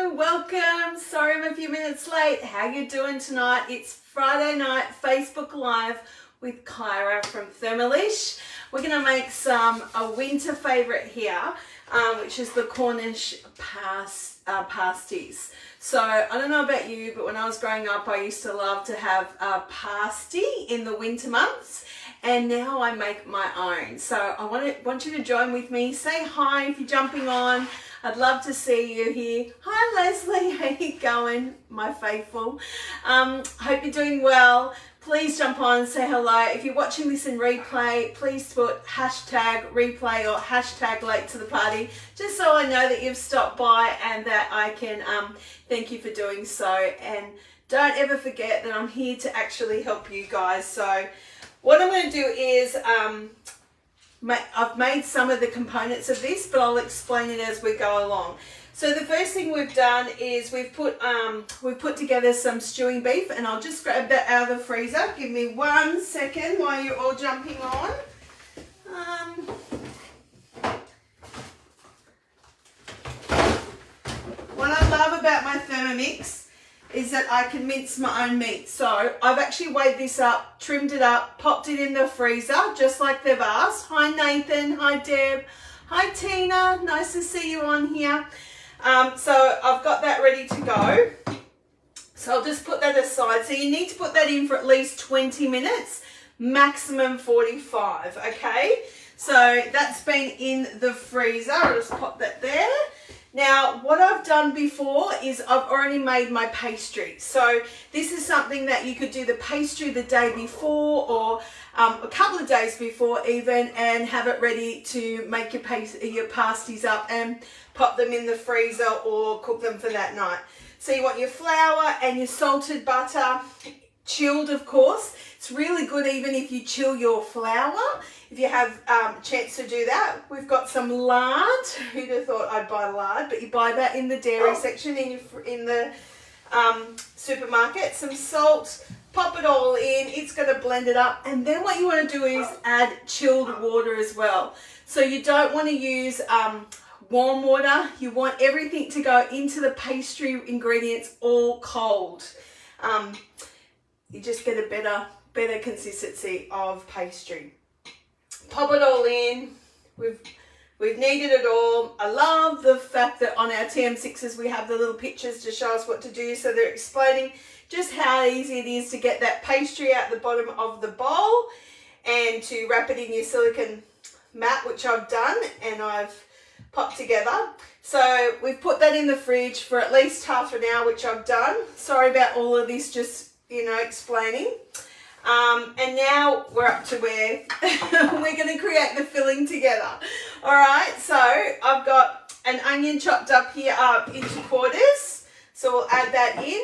Hello, welcome. Sorry I'm a few minutes late. How you doing tonight? It's Friday night Facebook Live with Kyra from Thermalish. We're going to make a winter favourite here, which is the Cornish Pasties. So I don't know about you, but when I was growing up, I used to love to have a pasty in the winter months. And now I make my own. So I want you to join with me. Say hi if you're jumping on. I'd love to see you here. Hi Leslie, how you going, my faithful? Hope you're doing well. Please jump on and say hello. If you're watching this in replay, please put hashtag replay or hashtag late to the party, just so I know that you've stopped by and that I can thank you for doing so. And don't ever forget that I'm here to actually help you guys. So what I'm going to do is, I've made some of the components of this, but I'll explain it as we go along. So the first thing we've done is we've put together some stewing beef, and I'll just grab that out of the freezer. Give me 1 second while you're all jumping on. What I love about my Thermomix is that I can mince my own meat. So I've actually weighed this up, trimmed it up, popped it in the freezer, just like they've asked. Hi Nathan, hi Deb, hi Tina, nice to see you on here. So I've got that ready to go. So I'll just put that aside. So you need to put that in for at least 20 minutes, maximum 45, okay? So that's been in the freezer. I'll just pop that there. Now, what I've done before is I've already made my pastry. So this is something that you could do the pastry the day before or a couple of days before even, and have it ready to make your pasties up and pop them in the freezer or cook them for that night. So you want your flour and your salted butter, chilled of course. It's really good even if you chill your flour, if you have a chance to do that. We've got some lard. Who'd have thought I'd buy lard? But you buy that in the dairy section in the supermarket. Some salt, pop it all in. It's going to blend it up. And then what you want to do is add chilled water as well. So you don't want to use warm water. You want everything to go into the pastry ingredients all cold. You just get a better consistency of pastry. Pop it all in. We've kneaded it all. I love the fact that on our TM6s we have the little pictures to show us what to do. So they're explaining just how easy it is to get that pastry out the bottom of the bowl and to wrap it in your silicone mat, which I've done and I've popped together. So we've put that in the fridge for at least half an hour, which I've done. Sorry about all of this, just explaining. And now we're up to where we're going to create the filling together. All right, so I've got an onion chopped up here into quarters. So we'll add that in.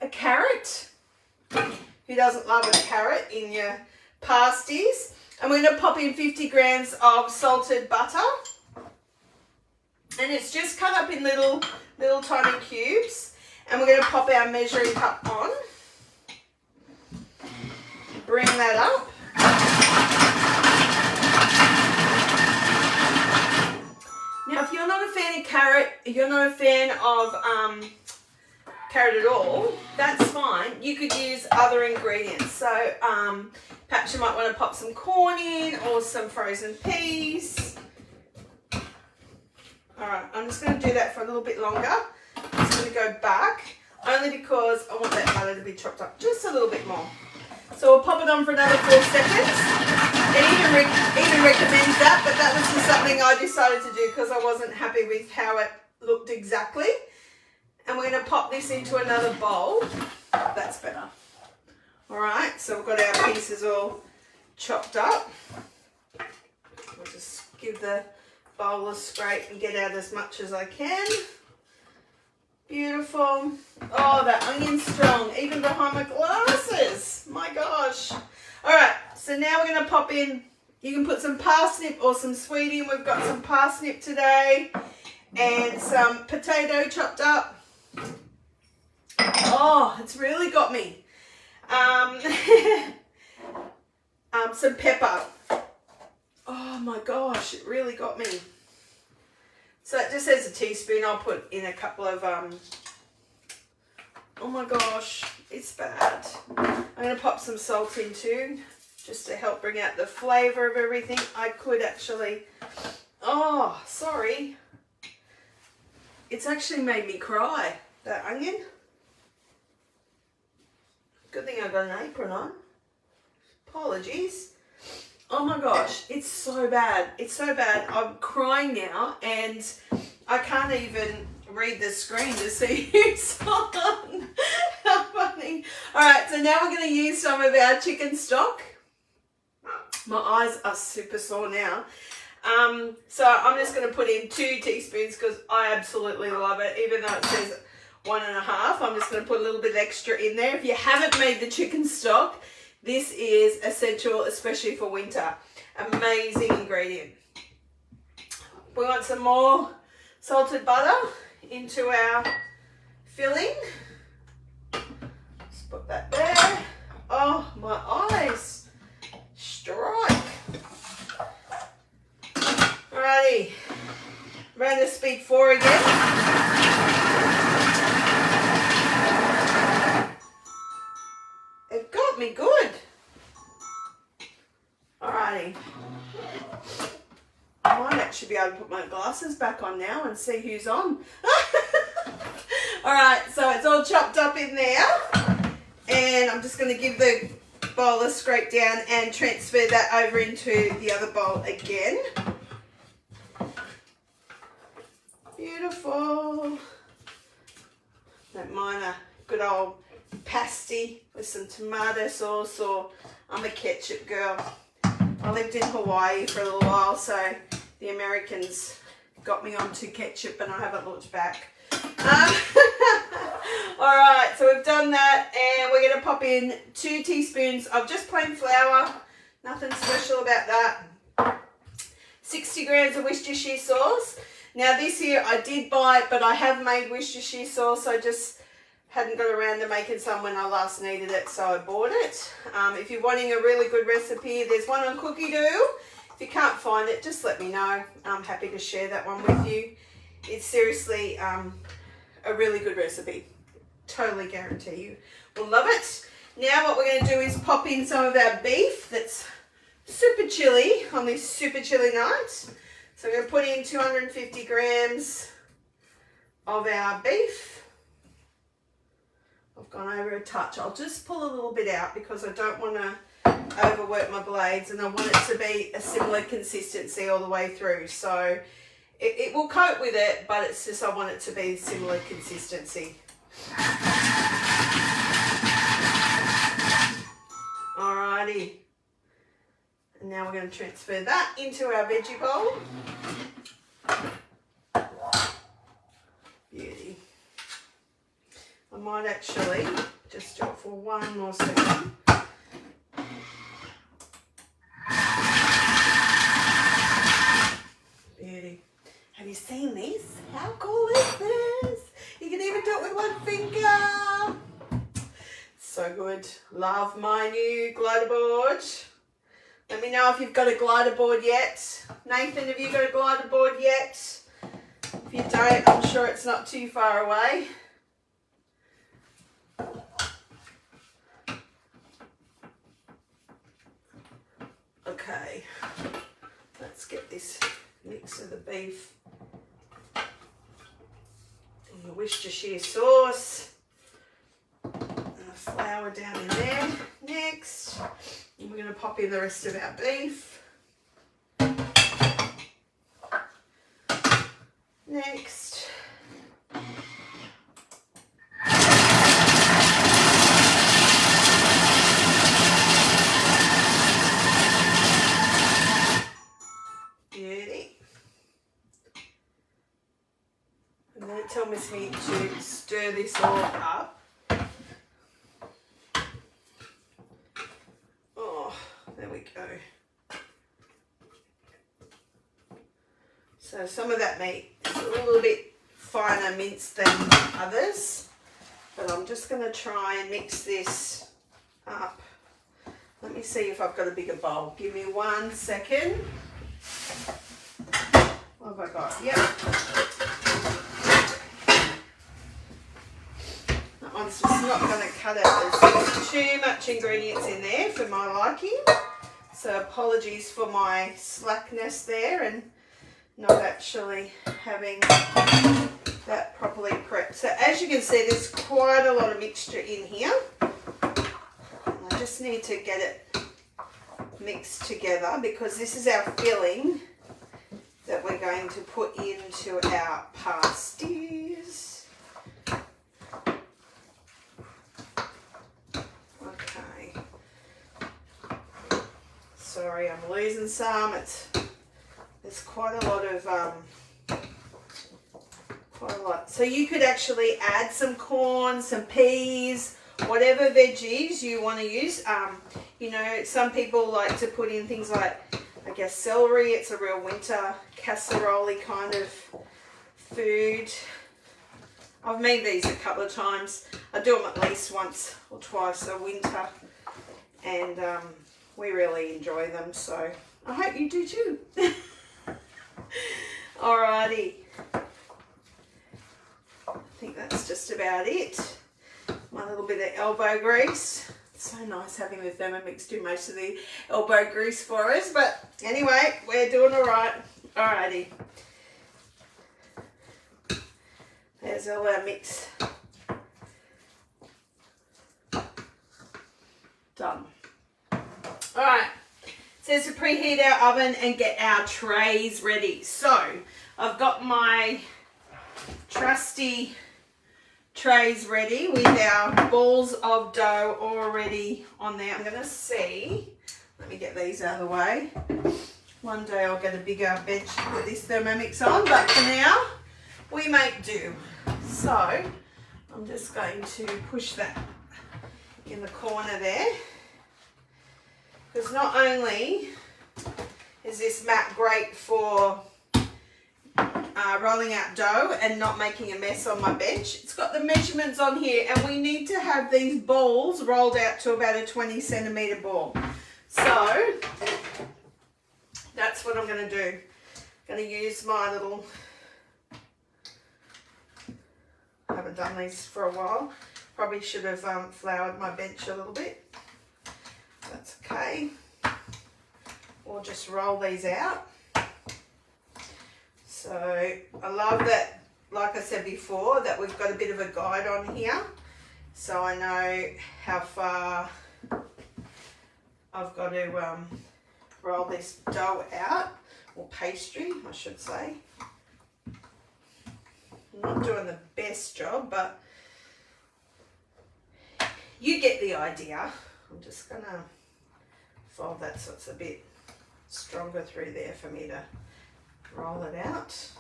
A carrot. Who doesn't love a carrot in your pasties? And we're going to pop in 50 grams of salted butter. And it's just cut up in little tiny cubes. And we're going to pop our measuring cup on. Bring that up. Now, if you're not a fan of carrot, you're not a fan of carrot at all, that's fine. You could use other ingredients. So perhaps you might want to pop some corn in or some frozen peas. All right, I'm just going to do that for a little bit longer. I'm just going to go back, only because I want that butter to be chopped up just a little bit more. So we'll pop it on for another 4 seconds. It even recommends that, but that was just something I decided to do because I wasn't happy with how it looked exactly. And we're going to pop this into another bowl. That's better. All right, so we've got our pieces all chopped up. I'll just give the bowl a scrape and get out as much as I can. Beautiful. Oh, that onion's strong, even behind my glasses. My gosh. All right, so now we're going to pop in, you can put some parsnip or some sweet in. We've got some parsnip today and some potato chopped up. Oh, it's really got me. Some pepper. Oh my gosh, it really got me. So it just says a teaspoon. I'll put in a couple of, oh my gosh, it's bad. I'm going to pop some salt in too, just to help bring out the flavour of everything. I could actually, oh, sorry. It's actually made me cry, that onion. Good thing I got an apron on. Apologies. Oh my gosh, it's so bad. It's so bad. I'm crying now and I can't even read the screen to see who's on. How funny. Alright, so now we're going to use some of our chicken stock. My eyes are super sore now. So I'm just going to put in 2 teaspoons because I absolutely love it. Even though it says 1.5, I'm just going to put a little bit extra in there. If you haven't made the chicken stock, this is essential, especially for winter. Amazing ingredient. We want some more salted butter into our filling. Just put that there. Oh, my eyes. Strike. Alrighty. Ran to speed 4 again. It got me good. Alrighty. I might actually be able to put my glasses back on now and see who's on. Alright, so it's all chopped up in there. And I'm just going to give the bowl a scrape down and transfer that over into the other bowl again. Beautiful. Don't mind a good old pasty with some tomato sauce, or I'm a ketchup girl. I lived in Hawaii for a little while, so the Americans got me onto ketchup and I haven't looked back. Alright, so we've done that and we're going to pop in 2 teaspoons of just plain flour. Nothing special about that. 60 grams of Worcestershire sauce. Now this here I did buy it, but I have made Worcestershire sauce. I just hadn't got around to making some when I last needed it, so I bought it. If you're wanting a really good recipe, there's one on Cookie Doodle. If you can't find it, just let me know. I'm happy to share that one with you. It's seriously a really good recipe. Totally guarantee you will love it. Now what we're going to do is pop in some of our beef that's super chilly on this super chilly night. So we're going to put in 250 grams of our beef. I've gone over a touch. I'll just pull a little bit out because I don't want to overwork my blades and I want it to be a similar consistency all the way through. So it will coat with it, but it's just I want it to be similar consistency. Alrighty. And now we're going to transfer that into our veggie bowl. Beauty. I might actually just do it for 1 more second. Beauty. Have you seen this? How cool is this? You can even do it with 1 finger. So good. Love my new glider board. Let me know if you've got a glider board yet. Nathan, have you got a glider board yet? If you don't, I'm sure it's not too far away. Okay, let's get this mix of the beef and the Worcestershire sauce and the flour down in there. Next, and we're going to pop in the rest of our beef. Next, beauty. And then tell Miss Me to stir this all up. There we go. So some of that meat is a little bit finer minced than others, but I'm just going to try and mix this up. Let me see if I've got a bigger bowl. Give me 1 second What have I got? Yep. That one's just not going to cut out. There's too much ingredients in there for my liking. So apologies for my slackness there and not actually having that properly prepped. So as you can see, there's quite a lot of mixture in here. I just need to get it mixed together because this is our filling that we're going to put into our pasties. Okay. Sorry, I'm losing some. There's quite a lot of So you could actually add some corn, some peas, whatever veggies you want to use. You know, some people like to put in things like, I guess, celery. It's a real winter casserole-y kind of food. I've made these a couple of times. I do them at least once or twice a winter, and we really enjoy them. So I hope you do too. Alrighty. I think that's just about it. My little bit of elbow grease. It's so nice having the Thermomix do most of the elbow grease for us. But anyway, we're doing all right. Alrighty. There's all our mix. Done. Alright. It says to preheat our oven and get our trays ready. So I've got my trusty trays ready with our balls of dough already on there. I'm going to see, let me get these out of the way. One day I'll get a bigger bench to put this Thermomix on, but for now we make do. So I'm just going to push that in the corner there, because not only is this mat great for rolling out dough and not making a mess on my bench, it's got the measurements on here, and we need to have these balls rolled out to about a 20 centimetre ball. So that's what I'm going to do. I'm going to use my little, I haven't done these for a while, probably should have floured my bench a little bit. That's okay. Or just roll these out. So I love that, like I said before, that we've got a bit of a guide on here, so I know how far I've got to roll this dough out, or pastry I should say. I'm not doing the best job, but you get the idea. I'm just going to fold that so it's a bit stronger through there for me to roll it out.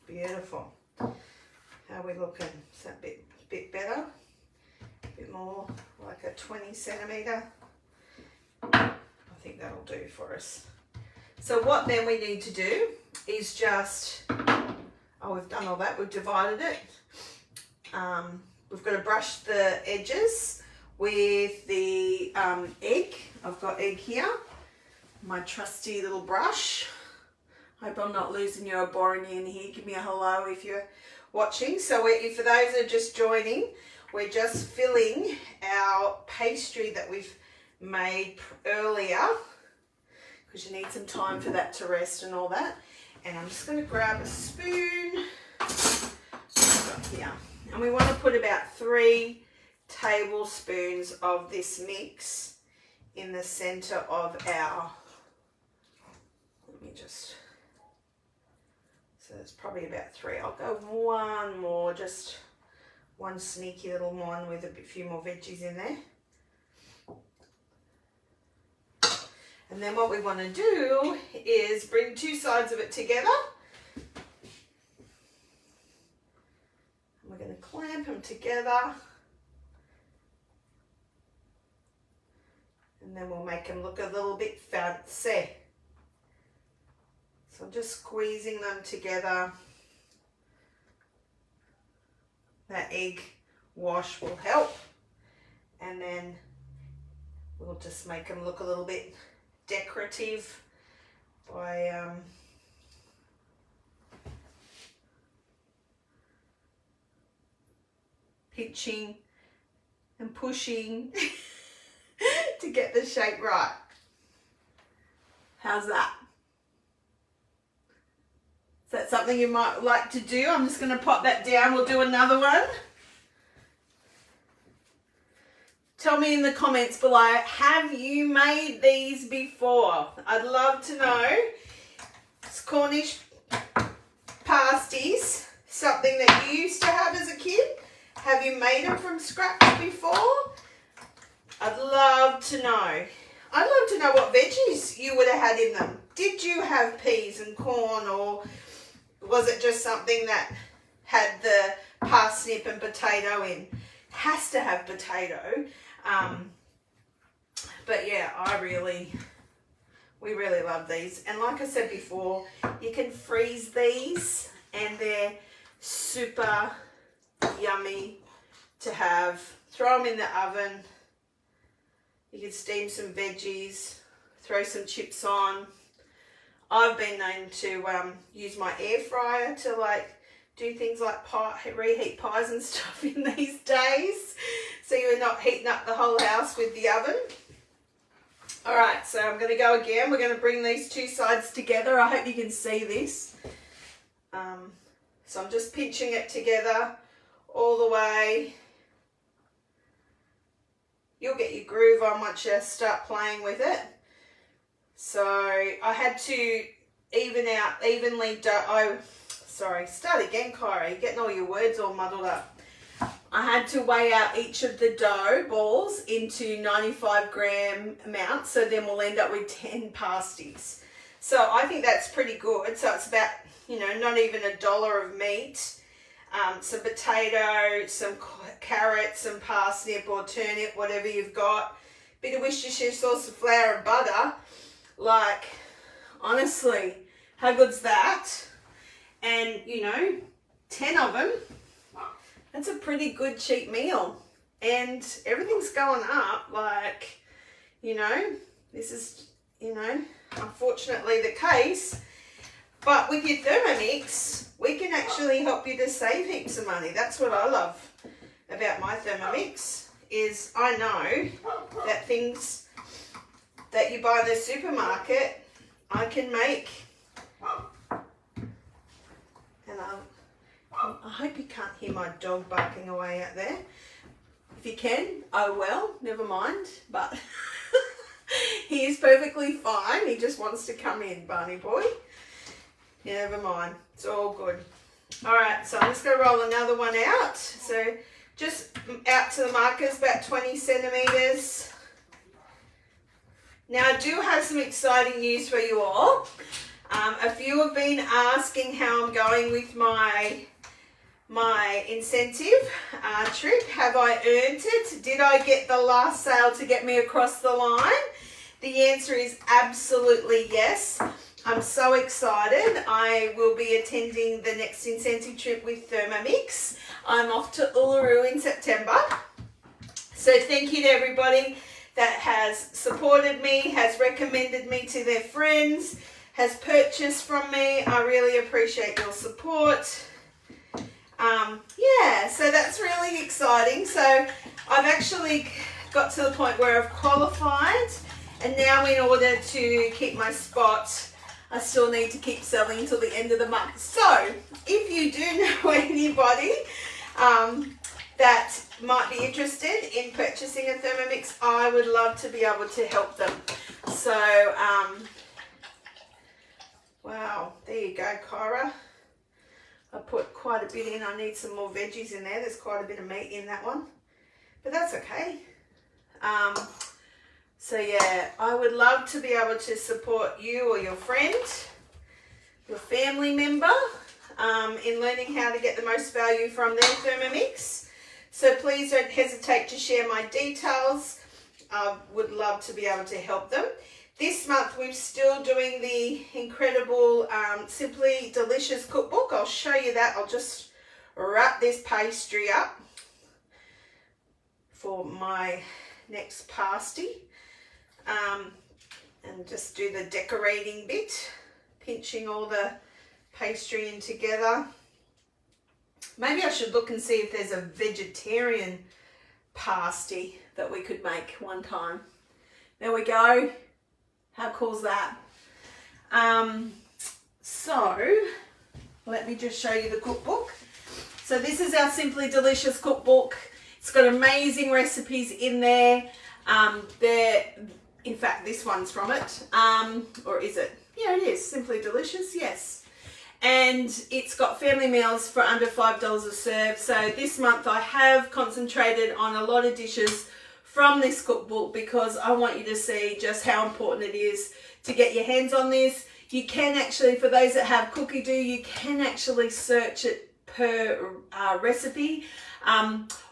Beautiful. How are we looking? Is that a bit better? A bit more like a 20 centimetre. I think that'll do for us. So what then we need to do is just, oh, we've done all that, we've divided it. We've got to brush the edges with the egg. I've got egg here. My trusty little brush. Hope I'm not losing you or boring you in here. Give me a hello if you're watching. So for those that are just joining, we're just filling our pastry that we've made earlier, because you need some time for that to rest and all that. And I'm just going to grab a spoon here, and we want to put about 3 tablespoons of this mix in the center of our, let me just, so it's probably about 3. I'll go one more, just one sneaky little one with a few more veggies in there. And then what we want to do is bring 2 sides of it together. And we're going to clamp them together. And then we'll make them look a little bit fancy. So I'm just squeezing them together. That egg wash will help. And then we'll just make them look a little bit decorative. by pinching and pushing to get the shape right. How's that? Is that something you might like to do? I'm just going to pop that down. We'll do another one. Tell me in the comments below, have you made these before? I'd love to know. It's Cornish Pasties, something that you used to have as a kid. Have you made them from scratch before? I'd love to know. I'd love to know what veggies you would have had in them. Did you have peas and corn, or was it just something that had the parsnip and potato in? Has to have potato. But yeah, we really love these. And like I said before, you can freeze these and they're super yummy to have. Throw them in the oven. You can steam some veggies, throw some chips on. I've been known to use my air fryer to like do things like reheat pies and stuff in these days, so you're not heating up the whole house with the oven. All right, so I'm going to go again. We're going to bring these two sides together. I hope you can see this. So I'm just pinching it together all the way. You'll get your groove on once you start playing with it. So I had to start again, Kyra. You're getting all your words all muddled up. I had to weigh out each of the dough balls into 95 gram amounts, so then we'll end up with 10 pasties. So I think that's pretty good. So it's about, not even $1 of meat, some potato, some carrots, some parsnip or turnip, whatever you've got, bit of Worcestershire sauce, some flour and butter. Like, honestly, how good's that? And, 10 of them, that's a pretty good cheap meal. And everything's going up, like, this is, unfortunately the case. But with your Thermomix, we can actually help you to save heaps of money. That's what I love about my Thermomix, is I know that things that you buy in the supermarket, I can make. And I hope you can't hear my dog barking away out there. If you can, oh well, never mind. But he is perfectly fine. He just wants to come in, Barney boy. Yeah, never mind. It's all good. All right, so I'm just going to roll another one out. So just out to the markers, about 20 centimetres. Now, I do have some exciting news for you all. A few have been asking how I'm going with my incentive trip. Have I earned it? Did I get the last sale to get me across the line? The answer is absolutely yes. I'm so excited. I will be attending the next incentive trip with Thermomix. I'm off to Uluru in September. So thank you to everybody that has supported me, has recommended me to their friends, has purchased from me. I really appreciate your support. Yeah, so that's really exciting. So I've actually got to the point where I've qualified, and now in order to keep my spot, I still need to keep selling until the end of the month. So if you do know anybody that might be interested in purchasing a Thermomix, I would love to be able to help them. So, wow, there you go, Kyra. I put quite a bit in. I need some more veggies in there. There's quite a bit of meat in that one, but that's okay. So yeah, I would love to be able to support you or your friend, your family member, in learning how to get the most value from their Thermomix. So please don't hesitate to share my details. I would love to be able to help them. This month we're still doing the incredible Simply Delicious cookbook. I'll show you that. I'll just wrap this pastry up for my next pasty. and just do the decorating bit, pinching all the pastry in together. Maybe I should look and see if there's a vegetarian pasty that we could make one time. There we go. How cool is that? So let me just show you the cookbook. So this is our Simply Delicious cookbook. It's got amazing recipes in there. In fact, this one's from it. Or is it? Yeah, it is. Simply Delicious, yes. And it's got family meals for under $5 a serve. So this month I have concentrated on a lot of dishes from this cookbook because I want you to see just how important it is to get your hands on this. You can actually, for those that have Cookie Do, you can actually search it per recipe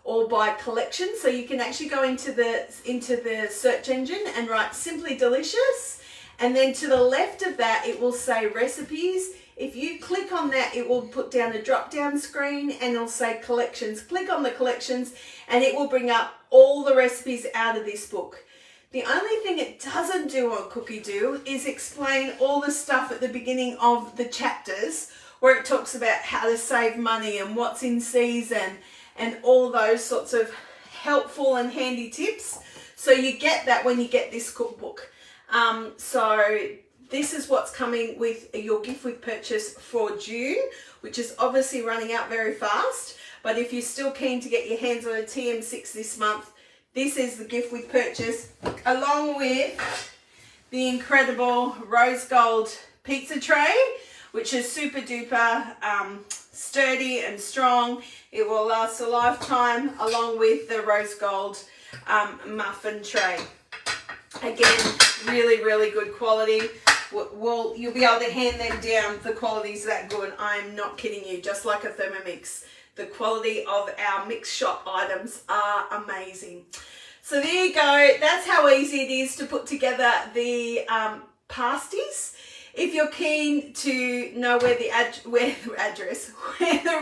or by collection. So you can actually go into the search engine and write Simply Delicious, and then to the left of that it will say recipes. If you click on that, it will put down a drop down screen and it'll say collections. Click on the collections and it will bring up all the recipes out of this book. The only thing it doesn't do on Cookie Do is explain all the stuff at the beginning of the chapters where it talks about how to save money and what's in season and all those sorts of helpful and handy tips. So you get that when you get this cookbook. So this is what's coming with your gift with purchase for June, which is obviously running out very fast. But if you're still keen to get your hands on a TM6 this month, this is the gift with purchase, along with the incredible rose gold pizza tray, which is super duper sturdy and strong. It will last a lifetime, along with the rose gold muffin tray. Again, really, really good quality. You'll be able to hand them down. The quality's that good. I'm not kidding you. Just like a Thermomix, the quality of our mix shop items are amazing. So there you go. That's how easy it is to put together the pasties. If you're keen to know where the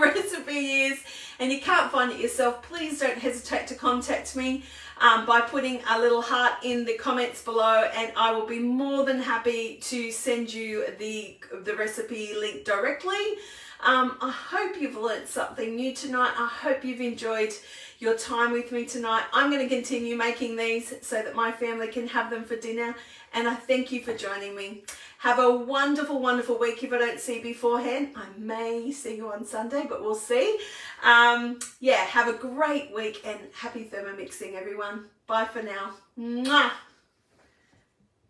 recipe is and you can't find it yourself, please don't hesitate to contact me by putting a little heart in the comments below, and I will be more than happy to send you the recipe link directly. I hope you've learnt something new tonight. I hope you've enjoyed your time with me tonight. I'm going to continue making these so that my family can have them for dinner, and I thank you for joining me. Have a wonderful, wonderful week. If I don't see you beforehand, I may see you on Sunday, but we'll see. Yeah, have a great week and happy Thermomixing, everyone. Bye for now. Mwah.